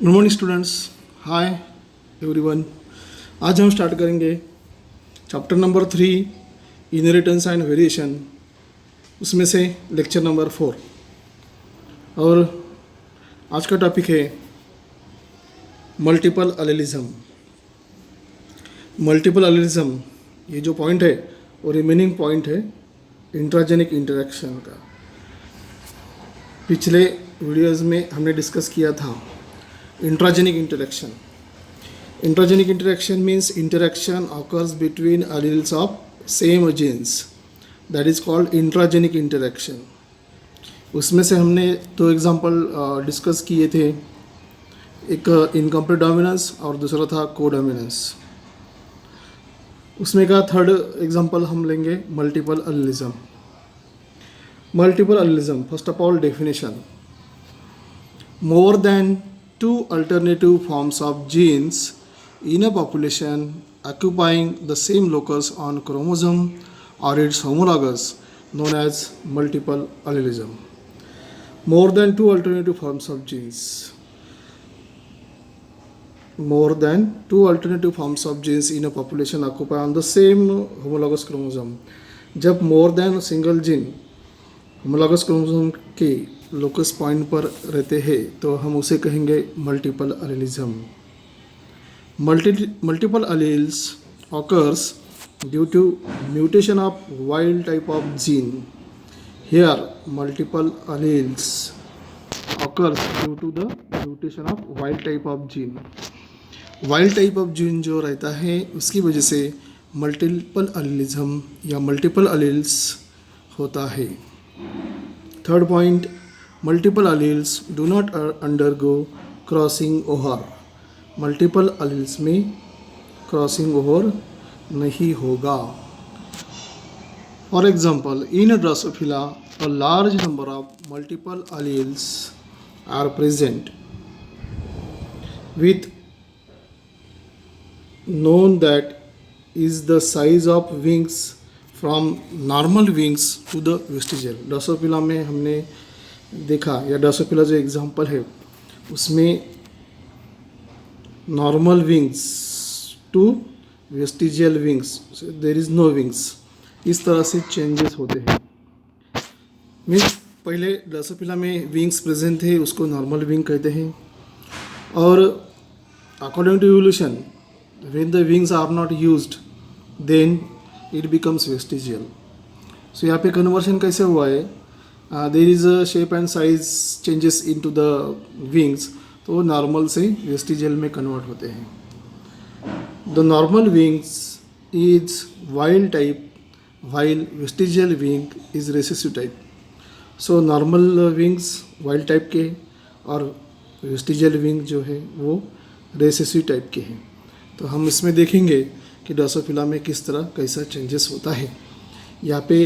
Good morning students, hi everyone. आज हम start करेंगे chapter number 3 inheritance and variation, उसमें से लेक्चर नंबर 4। और आज का टॉपिक है मल्टीपल एलिलिज्म। मल्टीपल एलिलिज्म ये जो पॉइंट है वो रिमेनिंग पॉइंट है इंट्राजेनिक इंटरेक्शन का। पिछले वीडियोज़ में हमने डिस्कस किया था intragenic interaction. Intragenic interaction means interaction occurs between alleles of same genes, that is called intragenic interaction. उसमें से हमने दो एग्जांपल डिस्कस किए थे, एक इनकम्प्लीट डोमिनेंस और दूसरा था कोडोमिनेंस। उसमें का थर्ड एग्जांपल हम लेंगे multiple allelism. Multiple allelism, first of all definition: more than two alternative forms of genes in a population occupying the same locus on chromosome or its homologous, known as multiple allelism. More than two alternative forms of genes. More than two alternative forms of genes in a population occupy on the same homologous chromosome. जब more than single gene homologous chromosome के locus point पर रहते हैं तो हम उसे कहेंगे multiple allelism. Multiple alleles occurs due to mutation of wild type of gene. Here multiple alleles occurs due to the mutation of wild type of gene. wild type of gene जो रहता है उसकी वजह से मल्टीपल एलिलिज्म या multiple alleles होता है। Third point, multiple alleles do not undergo crossing over. Multiple alleles में क्रॉसिंग ओवर नहीं होगा। For example, in Drosophila a large number of multiple alleles are present with known that is the size of wings from normal wings to the vestigial। Drosophila में हमने देखा, या Drosophila जो example है उसमें normal wings to vestigial wings, there is no wings, इस तरह से चेंजेस होते हैं। मीन्स पहले ड्रोसोफिला में विंग्स प्रेजेंट थे, उसको नॉर्मल विंग कहते हैं, और according to evolution when the wings are not used then it becomes vestigial। so यहाँ पे कन्वर्शन कैसे हुआ है, there is a shape and size changes into the wings, तो वो नॉर्मल से वेस्टिजियल में कन्वर्ट होते हैं। the normal wings is wild type while vestigial wing is recessive type। so normal wings wild type के और वेस्टिजियल विंग जो है वो रेसेसिव टाइप के हैं। तो हम इसमें देखेंगे कि ड्रोसोफिला में किस तरह कैसा चेंजेस होता है। यहाँ पे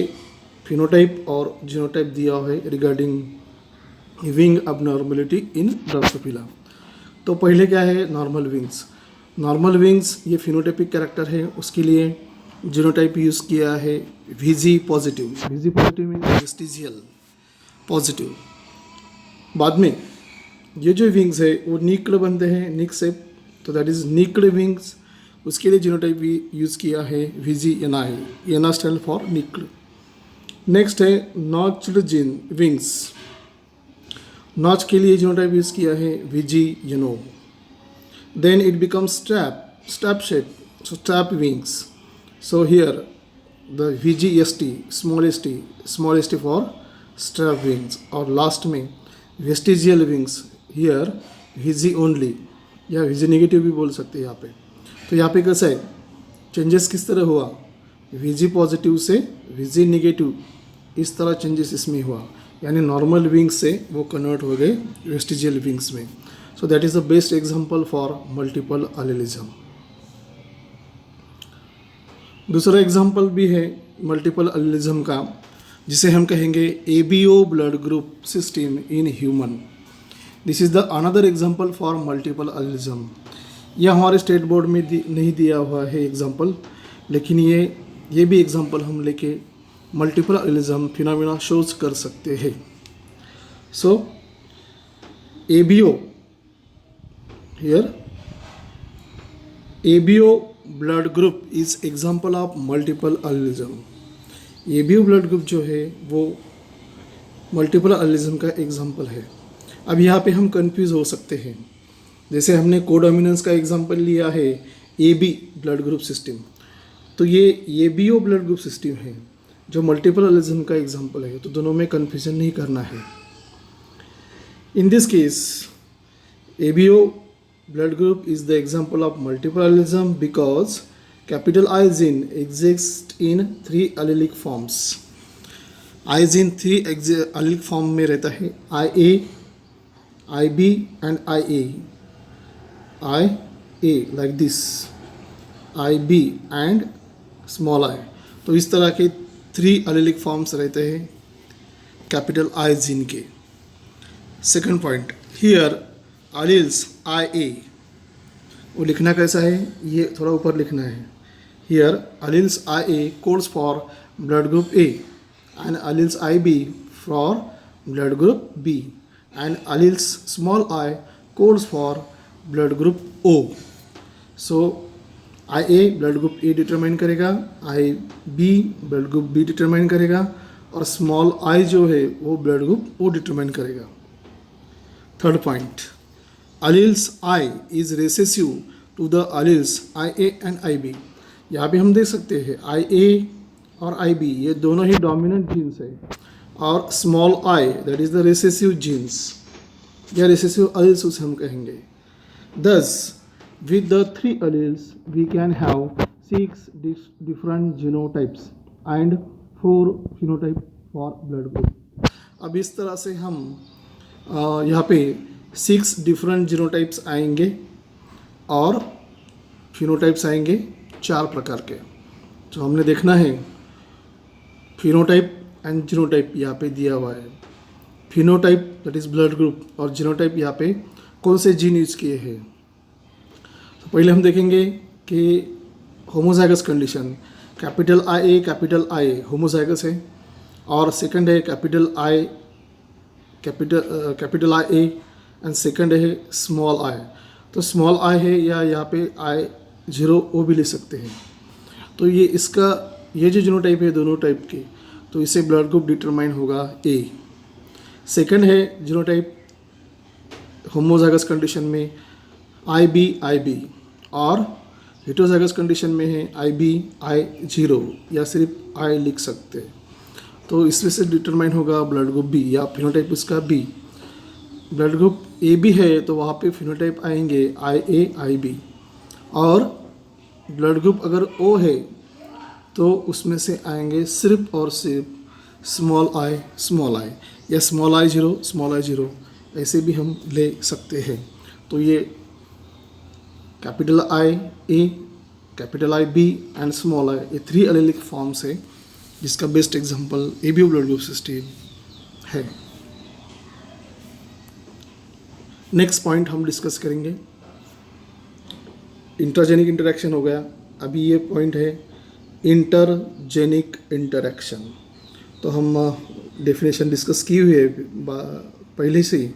फिनोटाइप और जीनोटाइप दिया हुआ है रिगार्डिंग विंग अबनॉर्मलिटी इन ड्रोसोफिला। तो पहले क्या है, नॉर्मल विंग्स। नॉर्मल विंग्स ये फिनोटाइपिक कैरेक्टर है, उसके लिए जीनोटाइप यूज़ किया है VG positive. VG positive mean vestigial positive. बाद में ये जो विंग्स है वो निक्ड बनते हैं, निक से, तो दैट इज़ निक्ड विंग्स। उसके लिए जीनोटाइप भी यूज़ किया है VGNI। N stand for nicked. Next है नॉच्ड विंग्स। नॉच के लिए जीनोटाइप यूज़ किया है VGNO। Then it becomes strap shape, so strap wings. So here the VGST, small st for strap wings. और last में vestigial wings, here VG only या VG negative भी बोल सकते हैं यहाँ पे। तो यहाँ पे कैसा है, चेंजेस किस तरह हुआ, VG पॉजिटिव से VG नेगेटिव, इस तरह चेंजेस इसमें हुआ, यानी नॉर्मल विंग्स से वो कन्वर्ट हो गए वेस्टिजियल विंग्स में। So that is the best example for multiple allelism. दूसरा एग्जांपल भी है मल्टीपल एलिलिज्म का, जिसे हम कहेंगे ABO blood group system in human. This is the another example for multiple allelism. यह हमारे स्टेट बोर्ड में नहीं दिया हुआ है एग्जांपल, लेकिन ये भी एग्जांपल हम लेके मल्टीपल एलिलिज्म फिनोमेना शोज कर सकते हैं। सो ABO here ABO blood group is example of multiple allelism. ABO blood group जो है वो मल्टीपल एलिज्म का एग्जाम्पल है। अब यहाँ पे हम कंफ्यूज हो सकते हैं, जैसे हमने कोडोमिनेंस का एग्जाम्पल लिया है AB ब्लड ग्रुप सिस्टम, तो ये ABO ब्लड ग्रुप सिस्टम है जो मल्टीपल एलिज्म का एग्जाम्पल है, तो दोनों में कन्फ्यूजन नहीं करना है। In this case ABO blood group is the example of multiple allelism because capital I gene exists in 3 allelic forms. I gene 3 allelic form में रहता है, IA, IB and IA. IA like this, IB and small I. तो इस तरह के 3 allelic forms रहते हैं capital I gene के। Second point, here alleles IA, वो लिखना कैसा है, ये थोड़ा ऊपर लिखना है। Here alleles IA codes for blood group A and alleles IB for blood group B and alleles small I codes for blood group O। So IA blood group A determine करेगा, IB blood group B determine करेगा और small I जो है वो blood group O determine करेगा। Third point, alleles I is recessive to the alleles IA and IB। यहाँ पे हम देख सकते हैं IA और IB ये दोनों ही डोमिनेंट जीन्स है और small I that is the recessive genes या recessive alleles उसे हम कहेंगे। Thus with the 3 alleles we can have 6 different genotypes and 4 phenotype for blood group। अब इस तरह से हम यहाँ पे 6 डिफरेंट जीनोटाइप्स आएंगे और फिनोटाइप्स आएंगे 4 प्रकार के। जो हमने देखना है फिनोटाइप एंड जीनोटाइप यहाँ पे दिया हुआ है। Phenotype that is blood group और जीनोटाइप यहाँ पे कौन से जीन यूज किए हैं। तो पहले हम देखेंगे कि homozygous condition, capital I homozygous है और सेकंड है कैपिटल IA एंड सेकंड है स्मॉल I। तो स्मॉल I है या यहाँ पे I0O भी ले सकते हैं। तो ये इसका ये जो जीनोटाइप है दोनों टाइप के, तो इससे ब्लड ग्रुप डिटरमाइन होगा A। सेकंड है जीनोटाइप होमोजाइगस कंडीशन में IB और हेटेरोजाइगस कंडीशन में है IB I0 या सिर्फ I लिख सकते हैं। तो इसमें से डिटरमाइन होगा ब्लड ग्रुप B या फिनोटाइप इसका B। ब्लड ग्रुप AB है तो वहाँ पे फिनोटाइप आएंगे IA IB और ब्लड ग्रुप अगर O है तो उसमें से आएंगे सिर्फ और सिर्फ स्मॉल I या स्मॉल I0 ऐसे भी हम ले सकते हैं। तो ये capital IA capital IB and small I ये 3 एलेलिक फॉर्म्स है जिसका best example ABO blood group system है। नेक्स्ट पॉइंट हम डिस्कस करेंगे, इंटरजेनिक इंटरेक्शन हो गया। अभी ये पॉइंट है इंटरजेनिक इंटरेक्शन। तो हम डेफिनेशन डिस्कस की हुई है पहले से ही,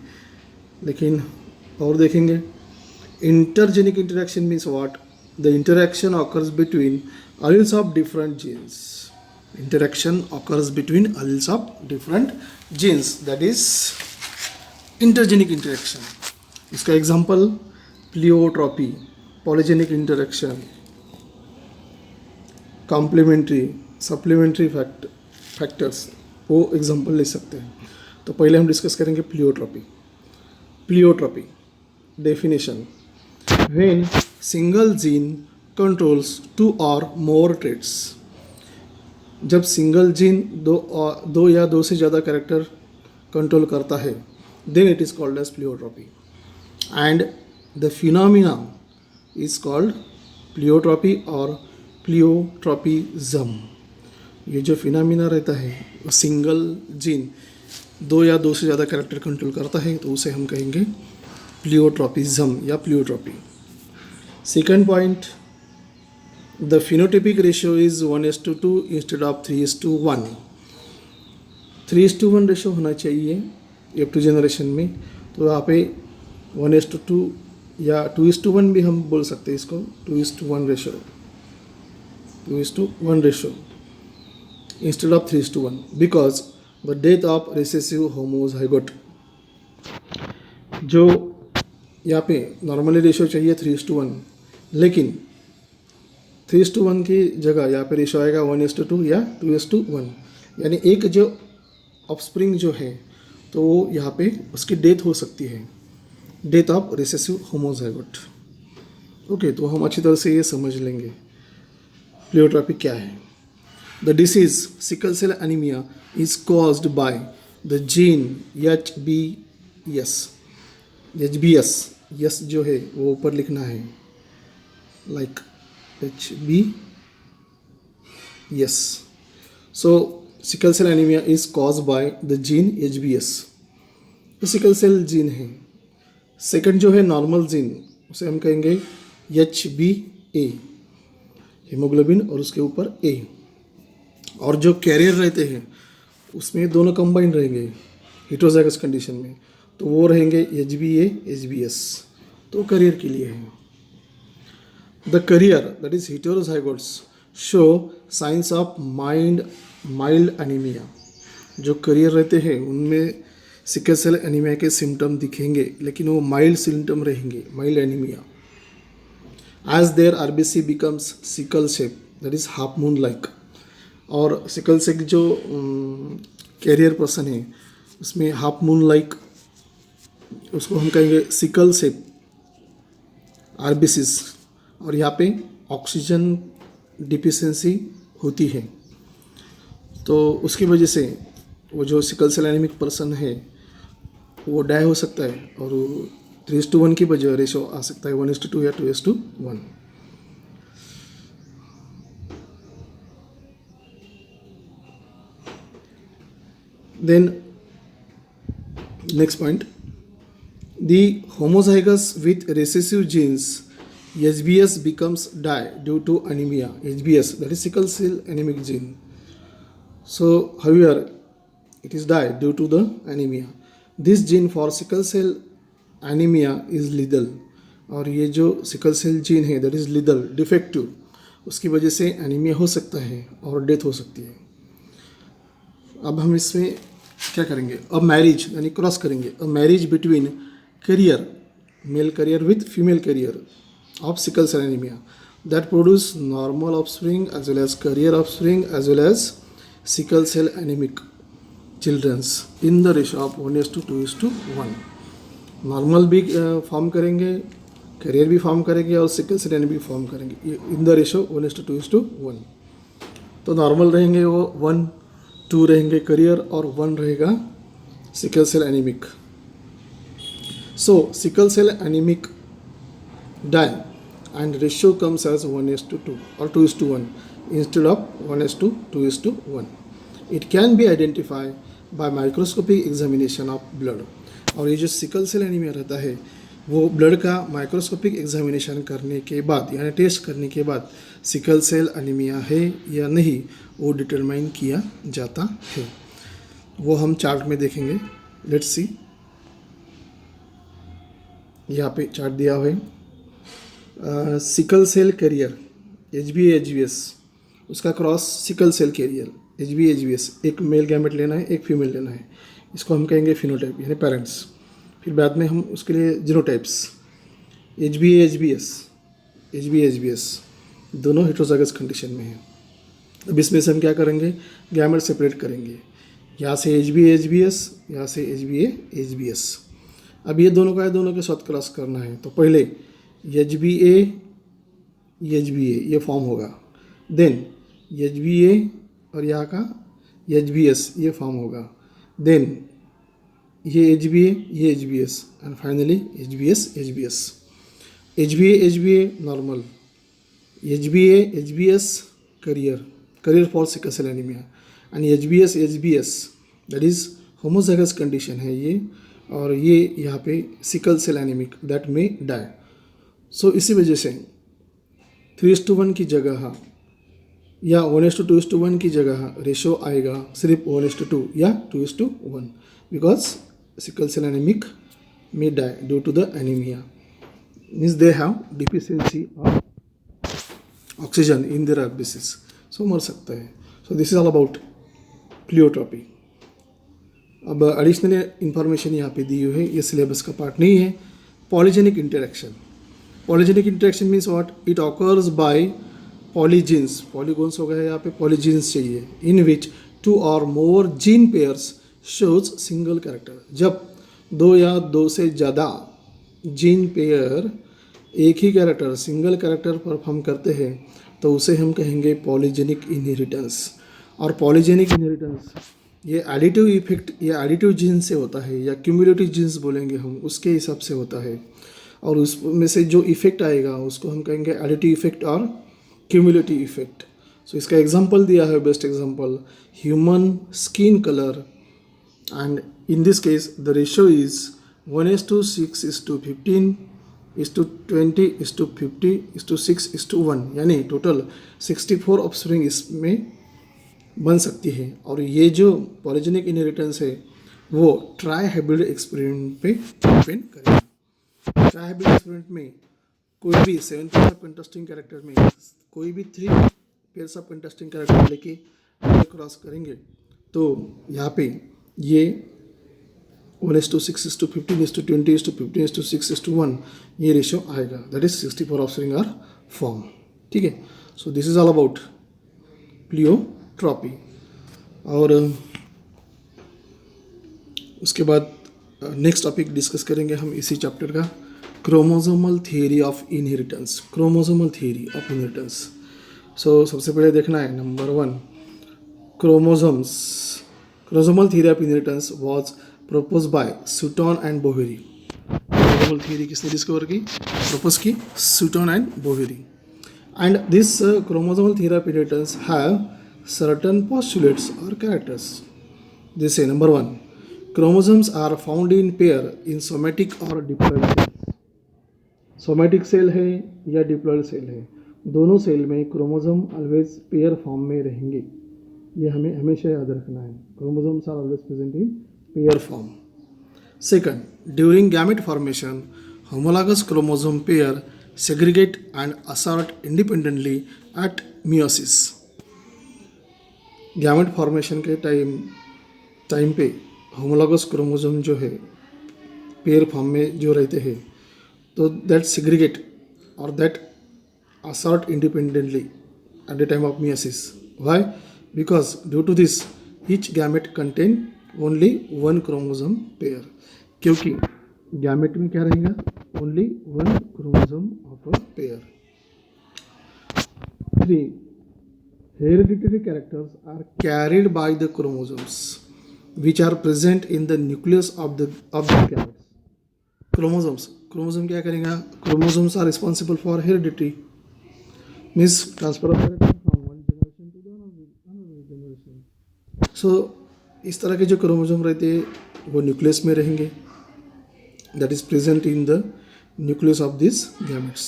लेकिन और देखेंगे। Intergenic interaction means what, the interaction occurs between alleles of different genes. Interaction occurs between alleles of different genes, that is intergenic interaction. इसका example pleiotropy, polygenic interaction, complementary, supplementary factors, वो एग्जांपल ले सकते हैं। तो पहले हम discuss करेंगे pleiotropy definition, when single gene controls 2 और मोर ट्रेट्स। जब सिंगल जीन दो या दो से ज़्यादा कैरेक्टर कंट्रोल करता है, then it is called as pleiotropy, and the phenomena is called pleiotropy or pleiotropism। ये जो फिनोमिना रहता है वो सिंगल जीन 2 या 2 से ज़्यादा कैरेक्टर कंट्रोल करता है, तो उसे हम कहेंगे प्लियोट्रोपिज्म या pleiotropy. Second point, the phenotypic ratio is 1:2 instead of 3:1। 3:1 ratio होना चाहिए F2 जनरेशन में, तो यहाँ पे 1:2 या 2:1 भी हम बोल सकते हैं इसको, 2:1 ratio, 2:1 ratio instead of 3:1 because the death of recessive homozygote. जो यहाँ पे नॉर्मली रेशो चाहिए 3:1, लेकिन 3:1 की जगह यहाँ पे रेशो आएगा 1:2 या 2:1, यानी एक जो ऑफस्प्रिंग जो है तो वो यहाँ पे उसकी डेथ हो सकती है, death of recessive homozygote. Okay, तो हम अच्छी तरह से ये समझ लेंगे प्लियोट्रॉपी क्या है। The disease sickle cell anaemia is caused by the gene HBS, yes जो है वो ऊपर लिखना है, like HBS। So sickle cell anaemia is caused by the gene HBS, तो सिकल सेल जीन है। सेकंड जो है नॉर्मल जीन, उसे हम कहेंगे HbA, हीमोग्लोबिन और उसके ऊपर A। और जो कैरियर रहते हैं उसमें दोनों कंबाइन रहेंगे हेटेरोजाइगस कंडीशन में, तो वो रहेंगे HbA HbS, तो करियर के लिए है। The career that is heterozygotes show science of mild anemia. जो करियर रहते हैं उनमें सिकल सेल एनीमिया के सिम्टम दिखेंगे, लेकिन वो माइल्ड सिम्टम रहेंगे, mild anemia. As their RBC becomes sickle shape that is half moon like, और सिकल से जो कैरियर पर्सन है उसमें हाफ मून लाइक, उसको हम कहेंगे सिकल शेप RBCs, और यहाँ पे ऑक्सीजन डिफिशियंसी होती है, तो उसकी वजह से वो जो सिकल सेल एनीमिक पर्सन है वो डाई हो सकता है, और 3:1 की वजह रेशो आ सकता है 1:2 या 2:1। Then next point, the homozygous with recessive genes HBS becomes die due to anemia, HBS that is sickle cell anemic gene. So however it is die due to the anemia. This gene for sickle cell anemia is lethal, और ये जो sickle cell gene है that is लिदल defective, उसकी वजह से anaemia हो सकता है और डेथ हो सकती है। अब हम इसमें क्या करेंगे, अब मैरिज यानी क्रॉस करेंगे, a marriage between carrier, male carrier with female carrier of sickle cell anaemia that produce normal offspring as well as carrier offspring as well as sickle cell anaemic childrens in the ratio of 1:2:1। Normal भी form करेंगे, carrier भी form करेंगे और sickle cell anaemic भी form करेंगे in the ratio 1:2:1। तो normal रहेंगे वो 1-2 रहेंगे करियर और 1 रहेगा sickle cell anaemic. So sickle cell anaemic die and ratio comes as 1:2 और 2:1 instead of 1:2:1। It can be identify by microscopic examination of blood. और ये जो सिकल सेल एनीमिया रहता है वो ब्लड का माइक्रोस्कोपिक एग्जामिनेशन करने के बाद यानी टेस्ट करने के बाद सिकल सेल एनीमिया है या नहीं वो डिटरमाइन किया जाता है। वो हम चार्ट में देखेंगे। लेट्स सी, यहाँ पे चार्ट दिया हुआ है। Sickle cell carrier HbA HbS, उसका cross sickle cell carrier HbA HbS, एक मेल गैमेट लेना है, एक फीमेल लेना है, इसको हम कहेंगे फिनोटाइप यानी पेरेंट्स। फिर बाद में हम उसके लिए जीनोटाइप्स HbA HbS दोनों हेटेरोजाइगस कंडीशन में हैं। अब इसमें से हम क्या करेंगे, गैमेट सेपरेट करेंगे, यहाँ से HbA HbS, यहाँ से HbA HbS। अब ये दोनों का है, दोनों के साथ क्रॉस करना है, तो पहले HbA ये फॉर्म होगा, देन HbA और यहाँ का HbS ये फॉर्म होगा, देन ये HbA ये HbS and finally HbS HbA normal, HbA HbS carrier for sickle cell anaemia and HbS that is homozygous condition है ये, और ये यहाँ पे सिकल सेल एनीमिक दैट में डाई। सो इसी वजह से 3:1 की जगह या 1:2:1 की जगह रेशो आएगा सिर्फ 1:2 या 2:1 because sickle cell anemic may die due to the anemia. Means they have deficiency of oxygen in their basis, so मर सकता है. So this is all about pleiotropy. अब एडिशनल इंफॉर्मेशन यहाँ पे दी हुई है, ये सिलेबस का पार्ट नहीं है. Polygenic interaction. Polygenic interaction means what? It occurs by polygenes. Polygons हो गए यहाँ पे, पॉलीजीन्स चाहिए. इन विच 2 और more gene pairs shows single character. जब 2 या 2 से ज़्यादा जीन पेयर एक ही कैरेक्टर, सिंगल कैरेक्टर परफॉर्म करते हैं तो उसे हम कहेंगे पॉलीजेनिक इनहेरिटेंस. और पॉलीजेनिक इनहेरिटेंस ये एडिटिव इफेक्ट या एडिटिव जीन से होता है, या क्यूमुलेटिव जीन्स बोलेंगे हम, उसके हिसाब से होता है. और उसमें से जो इफेक्ट आएगा उसको हम कहेंगे एडिटिव इफेक्ट और क्यूमुलेटिव इफेक्ट. सो इसका एग्जांपल दिया है, best example human skin colour, and in this case the ratio is 1:6:15 1:20:50 6:1, यानी टोटल 64 ऑफस्प्रिंग इसमें बन सकती है. और ये जो पॉलीजेनिक इनहेरिटेंस है वो ट्राई हाइब्रिड एक्सपेरिमेंट पे डिपेंड करेगा. ट्राई हाइब्रिड एक्सपेरिमेंट में कोई भी 7 पेयर्स ऑफ कंट्रास्टिंग कैरेक्टर में कोई भी 3 पेयर्स ऑफ कंट्रास्टिंग कैरेक्टर लेके क्रॉस करेंगे तो यहाँ पे ये 1:6:15 1:20:50 6:1 ये रेशियो आएगा. That is 64 offspring are form. ठीक है. So this is all about pleiotropy. और उसके बाद नेक्स्ट टॉपिक डिस्कस करेंगे हम इसी चैप्टर का, chromosomal theory of inheritance. Chromosomal theory of inheritance. So सबसे पहले देखना है number 1, chromosomes. Chromosomal theory of inheritance was propose by Sutton and Boveri. Chromosomal theory किसने डिस्कवर की? प्रपोज की Sutton and Boveri. And this chromosomal theory of inheritance have certain postulates or characters. They say number 1, chromosomes are found in pair in somatic or diploid cells. Somatic cell है या diploid cell है, दोनों cell में chromosome always pair form में रहेंगे. ये हमें हमेशा याद रखना है. Chromosomes are always present in pair form. Second, during gamete formation homologous chromosome pair segregate and assert independently at meiosis. Gamete formation के टाइम पे होमोलॉगस क्रोमोसोम जो है पेयर फॉर्म में जो रहते हैं तो दैट सेग्रीगेट और that assert independently at the time of meiosis. Why? Because due to this each gamete contain only 1 chromosome pair. क्योंकि गैमेट में क्या रहेगा? Only 1 chromosome of a pair. 3, hereditary characters are carried by the chromosomes which are present in the nucleus of the gametes. Chromosome क्या करेगा? Chromosomes are responsible for heredity, means transfer of character from one generation to the another generation. So इस तरह के जो chromosome रहते हैं वो nucleus में रहेंगे, that is present in the nucleus of these gametes.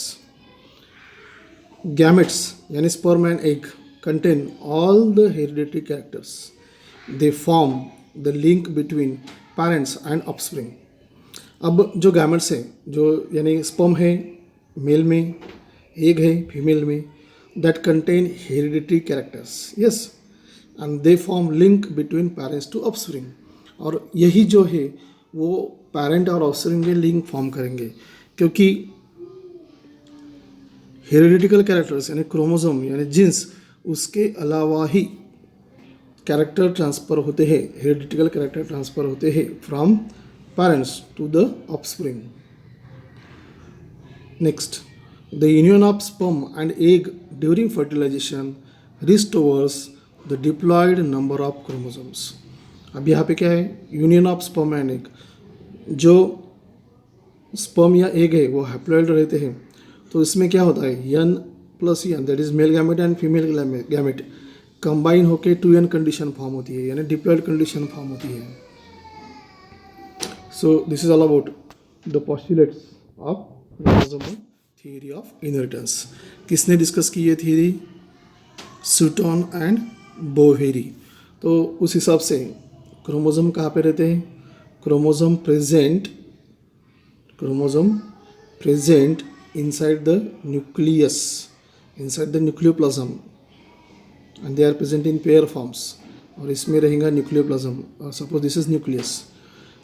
Gametes यानी sperm and egg contain all the hereditary characters. They form the link between parents and offspring. अब जो गैमेट्स हैं, जो यानी स्पर्म है मेल में, एग है फीमेल में, that contain hereditary characters. Yes, and they form link between parents to offspring. और यही जो है वो पेरेंट और ऑफस्प्रिंग के लिंक फॉर्म करेंगे. क्योंकि हेरिडिटिकल कैरेक्टर्स यानी क्रोमोसोम यानी जीन्स, उसके अलावा ही कैरेक्टर ट्रांसफ़र होते हैं, हेरिडिटिकल कैरेक्टर ट्रांसफ़र होते हैं from parents to the offspring. Next, the union of sperm and egg during fertilisation restores the diploid number of chromosomes. अब यहाँ पे क्या है? Union of sperm and egg. जो स्पर्म या एग है वो हैप्लॉइड रहते हैं, तो इसमें क्या होता है? N plus n, that is male gamete and female gamete combine होकर 2n कंडीशन फॉर्म होती है, यानी डिप्लॉयड कंडीशन फॉर्म होती है. So this is all about the postulates of chromosomal theory of inheritance. किसने डिस्कस की ये थियरी? सूटन and Boveri. तो उस हिसाब से क्रोमोसोम कहाँ पे रहते हैं? Chromosome present inside the nucleus, inside the nucleoplasm, and they are present in pair forms. और इसमें रहेगा nucleoplasm, suppose this is nucleus.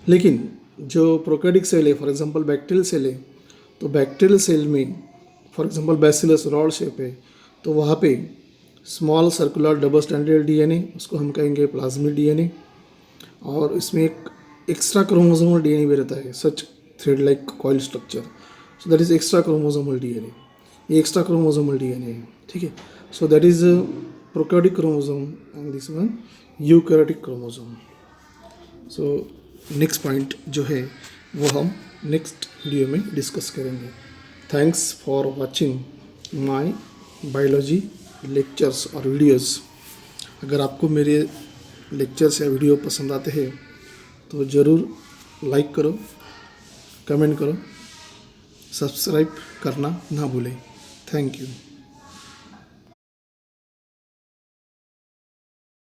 लेकिन जो प्रोकैरियोटिक सेल है, फॉर एग्जांपल बैक्टीरियल सेल है, तो बैक्टीरियल सेल में for example bacillus rod shape है, तो वहाँ पे small circular double standard DNA, उसको हम कहेंगे प्लाज्मिड डीएनए, और इसमें एक एक्स्ट्रा क्रोमोसोमल डीएनए भी रहता है, such thread like coil structure. So that is extra chromosomal DNA. ये एक्स्ट्रा क्रोमोसोमल डीएनए है, ठीक है. So that is prokaryotic chromosome and this one eukaryotic chromosome. So next point जो है वो हम नेक्स्ट वीडियो में डिस्कस करेंगे. Thanks for watching my biology lectures और वीडियोस. अगर आपको मेरे लेक्चर्स या वीडियो पसंद आते हैं तो ज़रूर लाइक करो, कमेंट करो, सब्सक्राइब करना ना भूलें. Thank you.